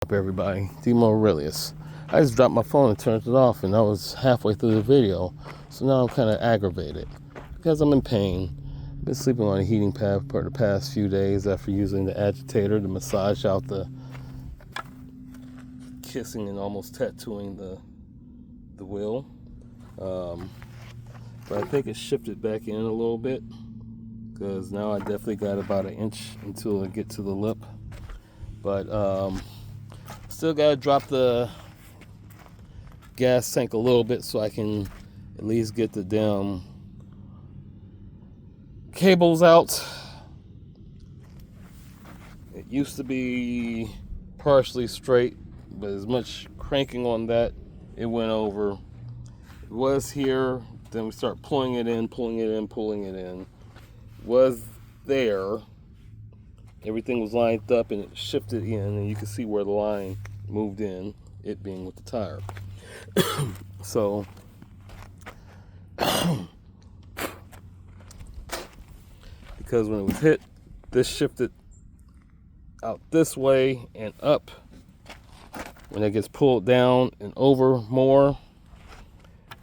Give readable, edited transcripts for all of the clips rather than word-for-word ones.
Up everybody, Demo Aurelius. I just dropped my phone and turned it off, and I was halfway through the video, so now I'm kind of aggravated because I'm in pain. I've been sleeping on a heating pad for the past few days after using the agitator to massage out the kissing and almost tattooing the wheel. But I think it shifted back in a little bit because now I definitely got about an inch until I get to the lip. But still gotta drop the gas tank a little bit so I can at least get the damn cables out. It used to be partially straight, but as much cranking on that, it went over. It was here, then we start pulling it in, pulling it in, pulling it in. Was there. Everything was lined up and it shifted in, and you can see where the line moved in, it being with the tire. So because when it was hit, this shifted out this way and up. When it gets pulled down and over more,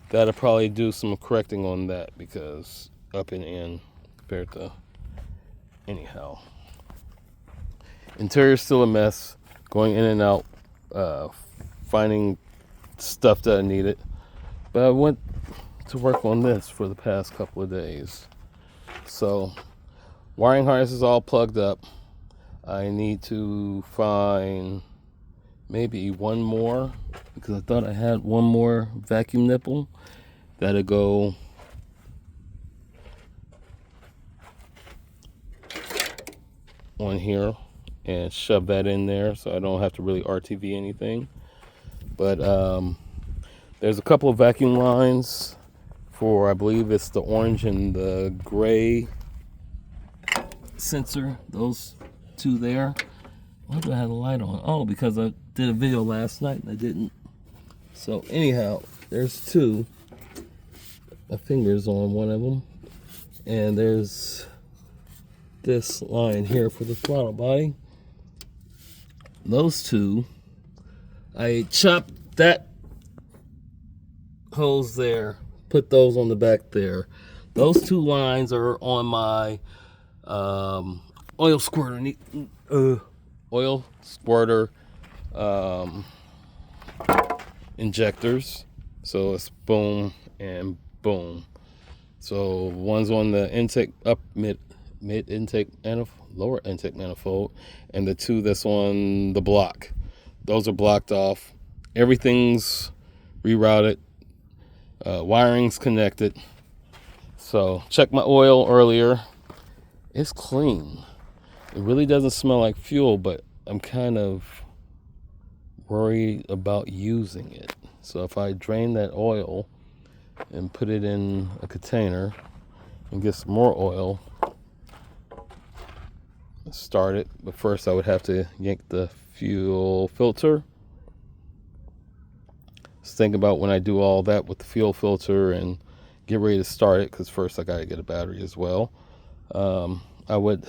that'll probably do some correcting on that, because up and in compared to anyhow. Interior's still a mess, going in and out, finding stuff that I needed. But I went to work on this for the past couple of days. So, wiring harness is all plugged up. I need to find maybe one more, because I thought I had one more vacuum nipple that'll go on here and shove that in there so I don't have to really RTV anything. But there's a couple of vacuum lines for, I believe it's the orange and the gray sensor, those two there. Why do I have the light on? Oh, because I did a video last night and I didn't. So anyhow, there's two. My finger's on one of them. And there's this line here for the throttle body. Those two, I chopped that hose there, put those on the back there. Those two lines are on my oil squirter injectors. So it's boom and boom. So one's on the intake mid intake and lower intake manifold, and the two that's on the block. Those are blocked off. Everything's rerouted. Wiring's connected. So check my oil earlier. It's clean. It really doesn't smell like fuel, but I'm kind of worried about using it. So if I drain that oil and put it in a container and get some more oil, start it. But first I would have to yank the fuel filter. Just think about when I do all that with the fuel filter and get ready to start it, because first I got to get a battery as well. I would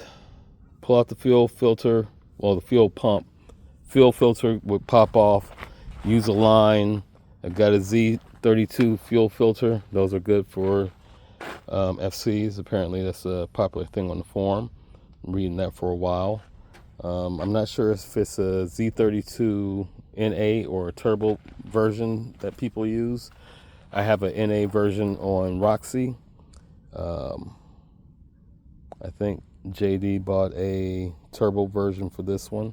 pull out the fuel filter, well, the fuel pump. Fuel filter would pop off. Use a line. I've got a Z32 fuel filter. Those are good for FCs. Apparently that's a popular thing on the forum. I'm reading that for a while. I'm not sure if it's a Z32 NA or a turbo version that people use. I have a NA version on Roxy. I think JD bought a turbo version for this one,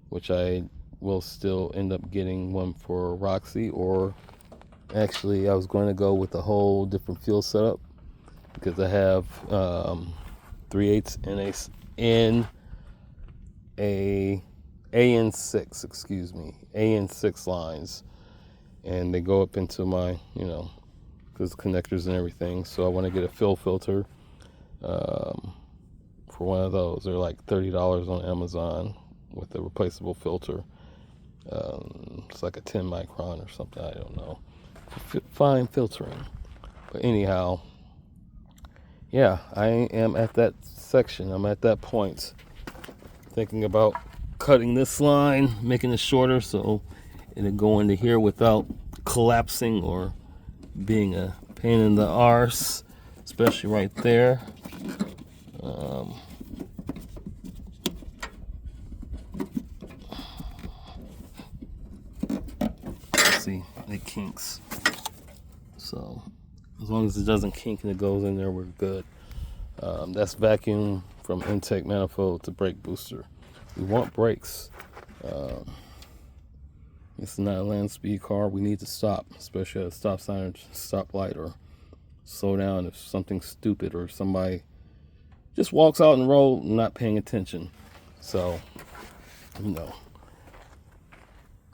which I will still end up getting one for Roxy. Or actually I was going to go with a whole different fuel setup, because I have 3/8 AN6 lines, and they go up into my, because connectors and everything. So I want to get a fuel filter for one of those. They're like $30 on Amazon with a replaceable filter. It's like a 10 micron or something, I don't know. Fine filtering. But anyhow, yeah, I am at that section. I'm at that point, thinking about cutting this line, making it shorter so it'll go into here without collapsing or being a pain in the arse, especially right there. See, it kinks. So as long as it doesn't kink and it goes in there, we're good. That's vacuum from intake manifold to brake booster. We want brakes. It's not a land speed car. We need to stop, especially at a stop sign or stoplight, or slow down if something's stupid or somebody just walks out in the road not paying attention. So,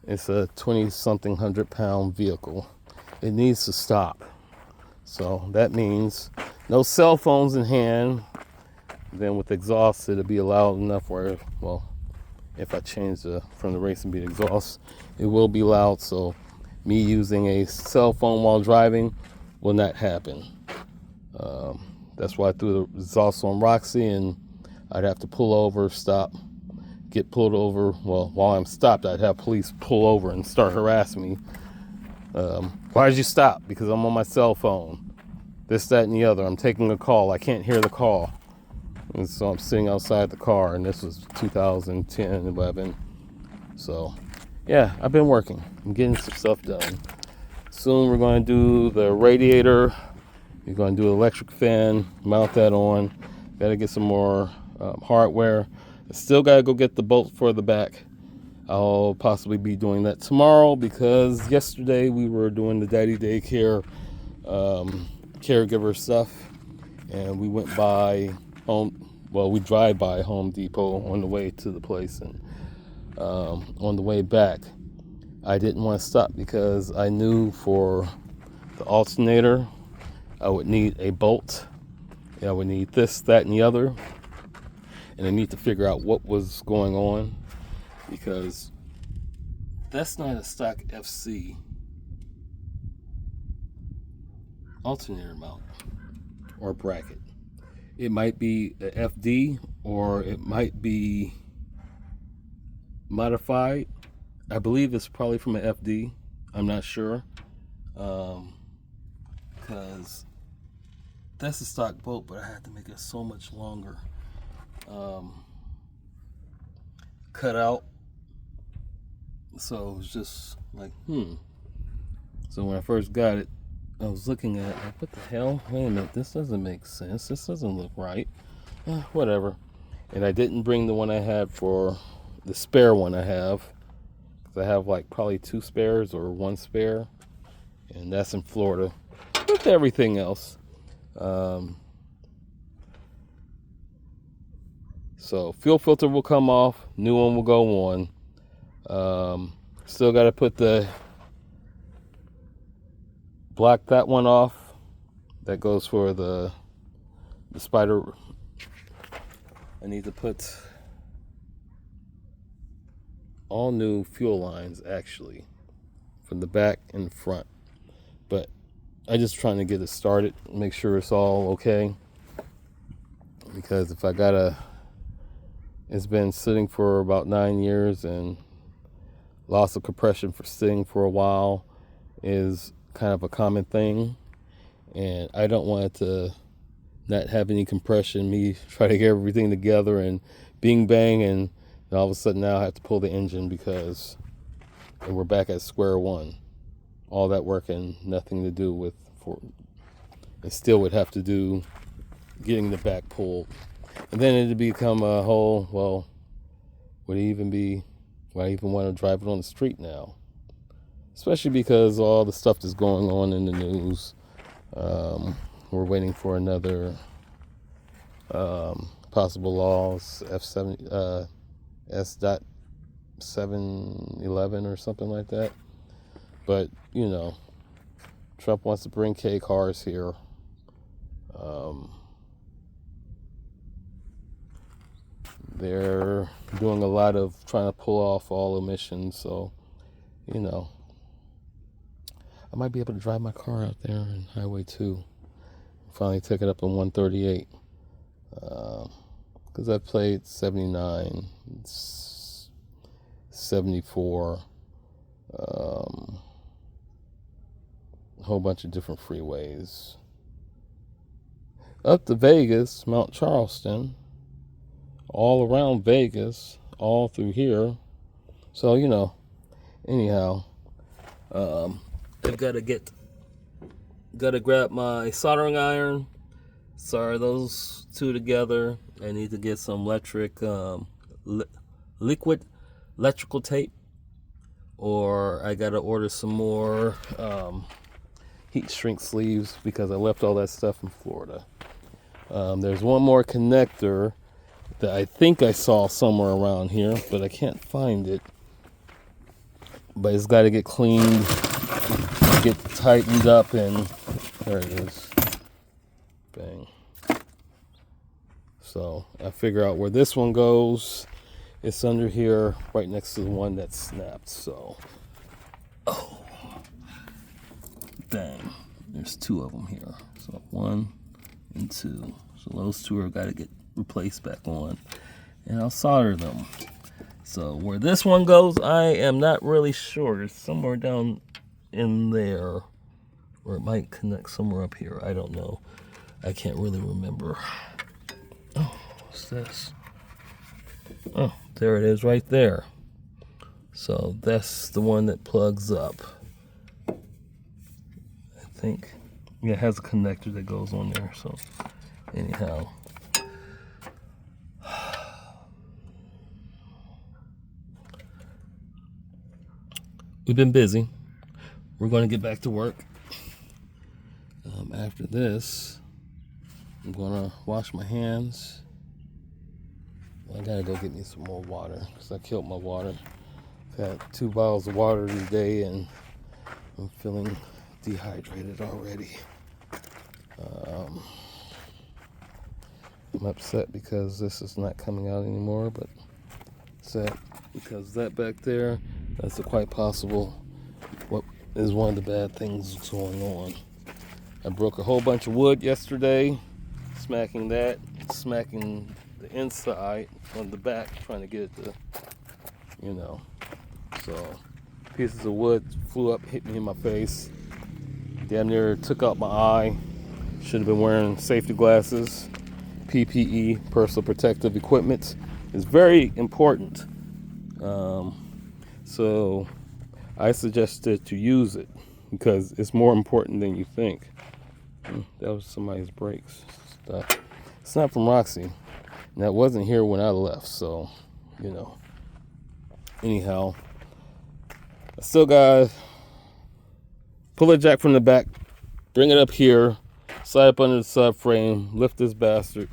it's a 20-something 100-pound vehicle. It needs to stop. So that means no cell phones in hand. Then with exhaust, it'll be loud enough where, well, if I change from the racing beat exhaust, it will be loud. So me using a cell phone while driving will not happen. That's why I threw the exhaust on Roxy, and I'd have to pull over, stop, get pulled over. Well, while I'm stopped, I'd have police pull over and start harassing me. Why did you stop? Because I'm on my cell phone. This, that, and the other. I'm taking a call. I can't hear the call. And so I'm sitting outside the car, and this was 2010, 11. So, yeah, I've been working. I'm getting some stuff done. Soon we're going to do the radiator. We're going to do an electric fan, mount that on. Got to get some more hardware. I still got to go get the bolt for the back. I'll possibly be doing that tomorrow because yesterday we were doing the daddy daycare caregiver stuff, and we went by we drive by Home Depot on the way to the place, and on the way back I didn't want to stop because I knew for the alternator I would need a bolt, and I would need this, that, and the other, and I need to figure out what was going on because that's not a stock FC alternator mount or bracket. It might be a FD or it might be modified. I believe it's probably from an FD. I'm not sure. Because that's a stock bolt, but I had to make it so much longer. Cut out. So it was just like, So when I first got it, I was looking at it like, what the hell? Wait a minute, this doesn't make sense. This doesn't look right. Whatever. And I didn't bring the one I had for the spare one I have. Because I have like probably 2 spares or 1 spare. And that's in Florida. With everything else. So fuel filter will come off. New one will go on. Still got to put block that one off. That goes for the spider. I need to put all new fuel lines actually from the back and front, but I just trying to get it started, make sure it's all okay, because if I gotta, it's been sitting for about 9 years, and loss of compression for sitting for a while is kind of a common thing, and I don't want it to not have any compression, me try to get everything together and bing bang, and all of a sudden now I have to pull the engine and we're back at square one. All that work and nothing to do with, it still would have to do getting the back pulled. And then it'd become a whole, well, would I even want to drive it on the street now? Especially because all the stuff that's going on in the news. We're waiting for another possible laws, S.711 or something like that. But, Trump wants to bring K cars here. They're doing a lot of trying to pull off all emissions, so, I might be able to drive my car out there in Highway 2. Finally took it up on 138. Because I played 79, 74, a whole bunch of different freeways. Up to Vegas, Mount Charleston, all around Vegas, all through here. So, anyhow, I've got to grab my soldering iron, solder those two together. I need to get some liquid electrical tape, or I got to order some more heat shrink sleeves because I left all that stuff in Florida. There's one more connector that I think I saw somewhere around here, but I can't find it. But it's got to get cleaned, get tightened up, and there it is. Bang. So I figure out where this one goes. It's under here, right next to the one that snapped. So, dang. There's two of them here. So 1 and 2. So those two are got to get replaced back on. And I'll solder them. So where this one goes, I am not really sure. It's somewhere down in there. Or it might connect somewhere up here. I don't know. I can't really remember. Oh, what's this? Oh, there it is right there. So that's the one that plugs up. I think. Yeah, it has a connector that goes on there. So anyhow. We've been busy. We're going to get back to work. After this, I'm going to wash my hands. I got to go get me some more water because I killed my water. I've had 2 bottles of water today and I'm feeling dehydrated already. I'm upset because this is not coming out anymore, but sad because that back there, that's quite possible what is one of the bad things going on. I broke a whole bunch of wood yesterday, smacking the inside on the back, trying to get it to, So pieces of wood flew up, hit me in my face. Damn near took out my eye. Should have been wearing safety glasses. PPE, personal protective equipment, is very important. So I suggest that you use it because it's more important than you think. That was somebody's brakes stuff. It's not from Roxy. And that wasn't here when I left, so, Anyhow, I still got to pull the jack from the back, bring it up here, slide up under the subframe, lift this bastard,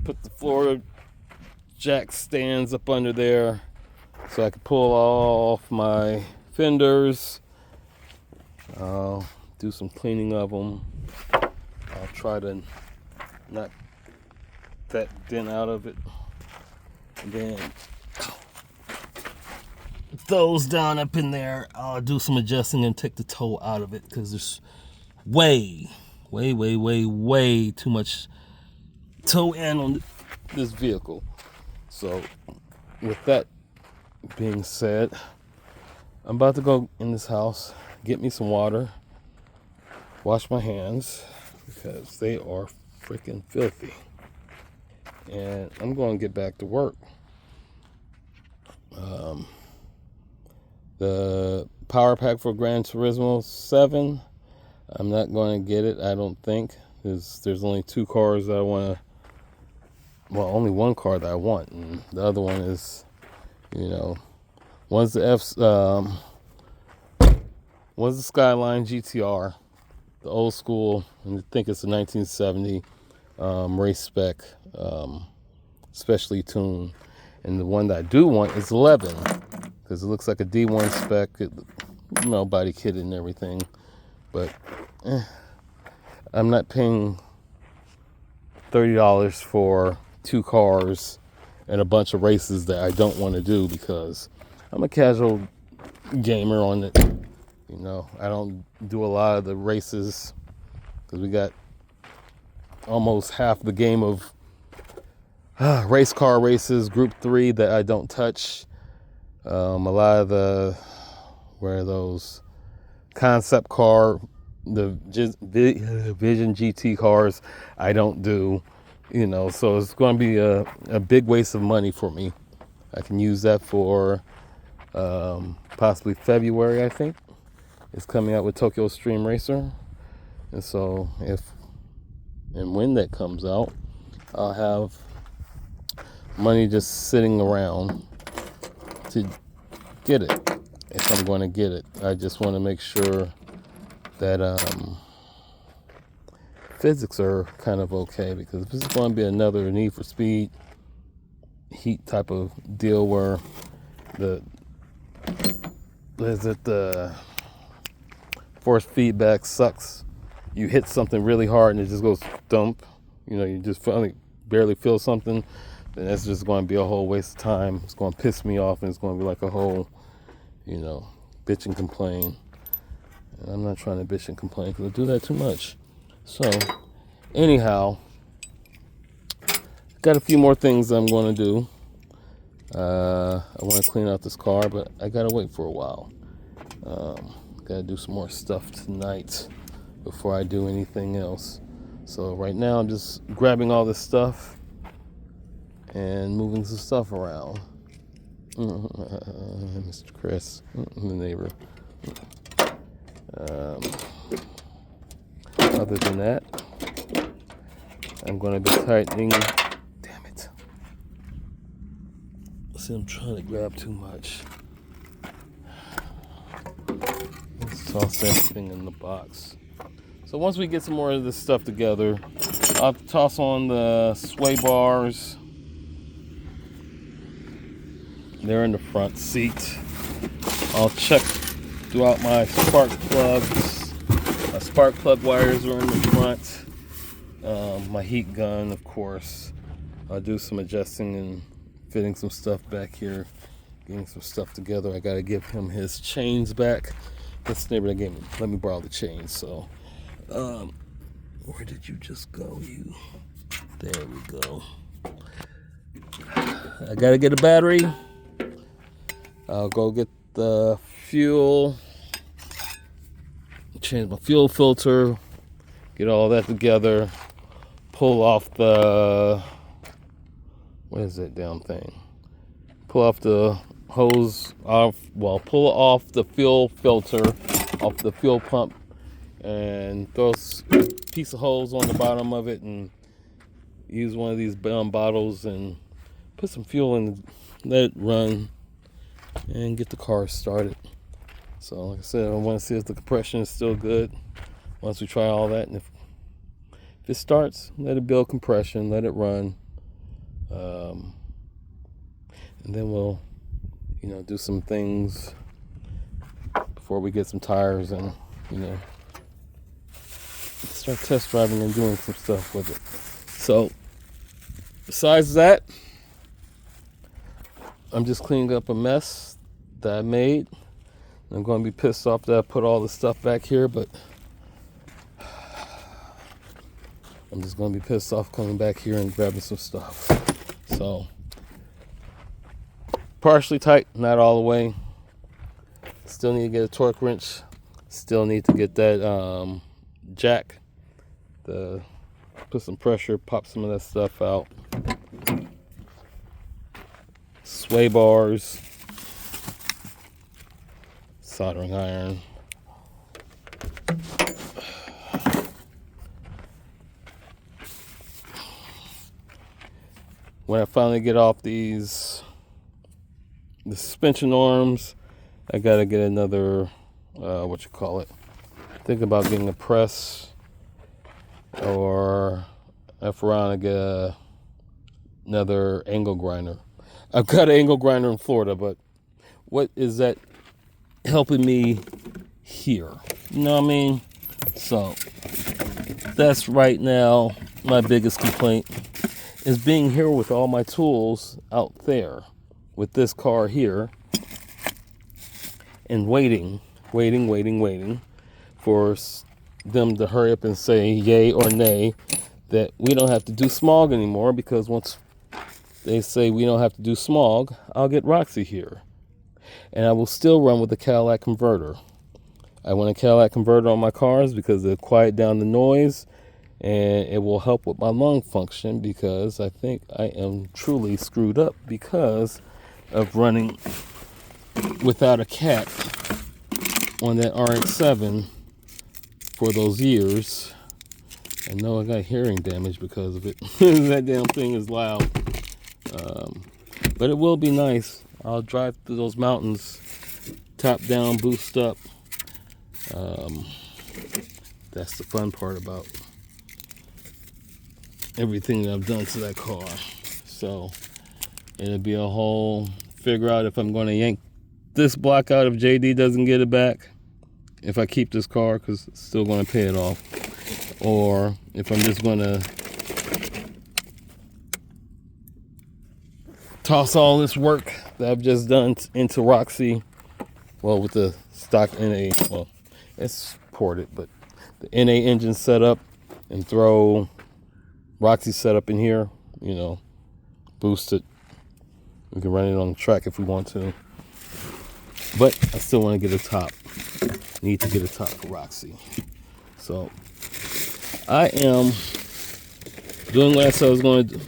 put the floor jack stands up under there so I can pull off my fenders. I'll do some cleaning of them. I'll try to knock that dent out of it. And then those down up in there, I'll do some adjusting and take the toe out of it because there's way too much toe end on this vehicle. So with that being said, I'm about to go in this house, get me some water, wash my hands because they are freaking filthy, and I'm going to get back to work. The power pack for Gran Turismo 7, I'm not going to get it, I don't think. There's only 2 cars that I want to, well, only 1 car that I want, and the other one is, one's the Skyline GTR, the old school, and I think it's a 1970 race spec, specially tuned. And the one that I do want is 11, because it looks like a D1 spec, body kit and everything. But I'm not paying $30 for 2 cars and a bunch of races that I don't want to do because I'm a casual gamer on it. I don't do a lot of the races because we got almost half the game of race car races, Group 3, that I don't touch. A lot of where those concept car, the Vision GT cars, I don't do, so it's going to be a big waste of money for me. I can use that for possibly February, I think. It's coming out with Tokyo Stream Racer. And so if and when that comes out, I'll have money just sitting around to get it, if I'm going to get it. I just want to make sure that physics are kind of okay, because this is going to be another Need for Speed Heat type of deal where the force feedback sucks. You hit something really hard and it just goes thump. You just finally barely feel something. Then that's just going to be a whole waste of time. It's going to piss me off, and it's going to be like a whole, bitch and complain. And I'm not trying to bitch and complain because I do that too much. So, anyhow, got a few more things I'm going to do. I want to clean out this car, but I got to wait for a while. Got to do some more stuff tonight before I do anything else. So right now I'm just grabbing all this stuff and moving some stuff around. Mr. Chris, the neighbor. Other than that, I'm going to be tightening. Damn it. See, I'm trying to grab too much. Let's toss everything in the box. So once we get some more of this stuff together, I'll toss on the sway bars. They're in the front seat. I'll check throughout my spark plugs. My spark plug wires are in the front. My heat gun, of course. I'll do some adjusting and fitting some stuff back here, getting some stuff together. I got to give him his chains back. This neighbor that gave me, let me borrow the chains. So, where did you just go? There we go. I got to get a battery. I'll go get the fuel, change my fuel filter, get all that together, pull off the, what is that damn thing? Pull off the hose off, pull off the fuel filter off the fuel pump and throw a piece of hose on the bottom of it and use one of these bottles and put some fuel in, let it run, and get the car started. So like I said, I want to see if the compression is still good once we try all that, and if it starts, let it build compression, let it run, and then we'll do some things before we get some tires and start test driving and doing some stuff with it. So besides that, I'm just cleaning up a mess that I made. I'm going to be pissed off that I put all the stuff back here, but I'm just going to be pissed off coming back here and grabbing some stuff. So, partially tight, not all the way. Still need to get a torque wrench. Still need to get that jack to put some pressure, pop some of that stuff out. Sway bars, soldering iron. When I finally get off the suspension arms, I gotta get another, think about getting a press, or if around, I get another angle grinder. I've got an angle grinder in Florida, but what is that helping me here? You know what I mean? So that's right now my biggest complaint, is being here with all my tools out there with this car here and waiting for them to hurry up and say yay or nay that we don't have to do smog anymore, because once they say we don't have to do smog, I'll get Roxy here. And I will still run with the Cadillac converter. I want a Cadillac converter on my cars because it'll quiet down the noise, and it will help with my lung function, because I think I am truly screwed up because of running without a cat on that RX-7 for those years. I know I got hearing damage because of it. That damn thing is loud. But it will be nice. I'll drive through those mountains, top down, boost up. That's the fun part about everything that I've done to that car. So it'll be a whole figure out if I'm going to yank this block out if JD doesn't get it back, if I keep this car, because it's still going to pay it off, or if I'm just going to toss all this work that I've just done into Roxy, well, with the stock NA, well, it's ported, but the NA engine setup, and throw Roxy setup in here, you know, boost it. We can run it on the track if we want to. But I still want to get a top. Need to get a top for Roxy. So I am doing what I said I was going to do.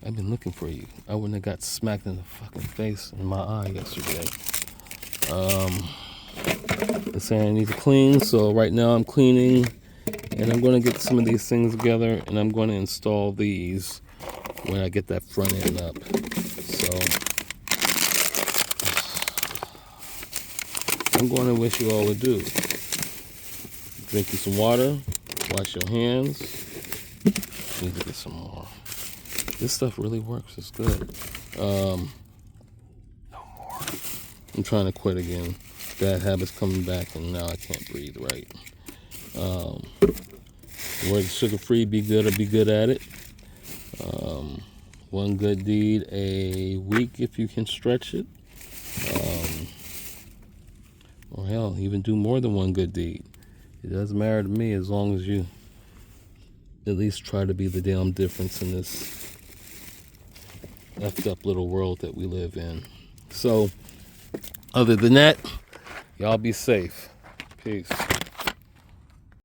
I've been looking for you. I wouldn't have got smacked in the fucking face in my eye yesterday. It's saying I need to clean, so right now I'm cleaning, and I'm going to get some of these things together, and I'm going to install these when I get that front end up. So I'm going to wish you all adieu. Drink you some water, wash your hands. Need to get some more. This stuff really works. It's good. No more. I'm trying to quit again. Bad habits coming back, and now I can't breathe right. Word sugar-free, be good or be good at it. One good deed a week if you can stretch it. Or hell, even do more than one good deed. It doesn't matter to me as long as you at least try to be the damn difference in this effed up little world that we live in. So, other than that, y'all be safe. Peace.